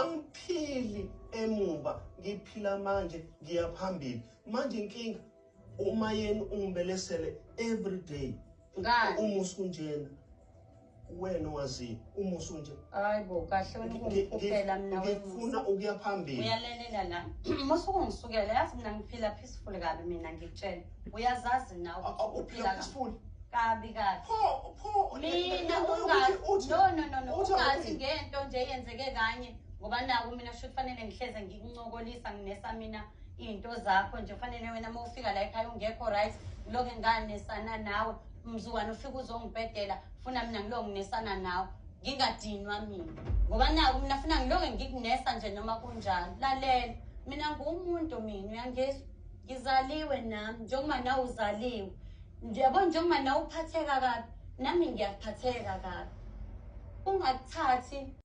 angiphili emuva ngiphila manje ngiyaphambili manje inkinga uma yena ungibelesele every day umusu kunjena wena wazi umusu nje hayibo kahle wena ukungikhuphela mina ngifuna ukuya phambili uyalelela la musu kungisukela yazi mina ngiphila peaceful kabi mina ngikutshela uyazazi nawe uphila peaceful kabi mina no ungathi ngento nje yenzeke kanye ngoba naku mina shothi fanele ngihleze ngikuncokolisa nginesa mina into zakho nje fanele wena mawufika la ekhaya ungekho right ngiloke nganesana nawe mzukwana ufika uzongibhedela funa mina ngiloke nginesana nawe ngingadinwa mina ngoba naku mina funa ngiloke ngikunesa nje noma kunjani lalela mina ngumuntu mina uyangizwa ngizaliwe nami njengoba nawe uzaliwe yabo njengoba nawe uphatheka kabi nami ngiyaphatheka kabi ungathathi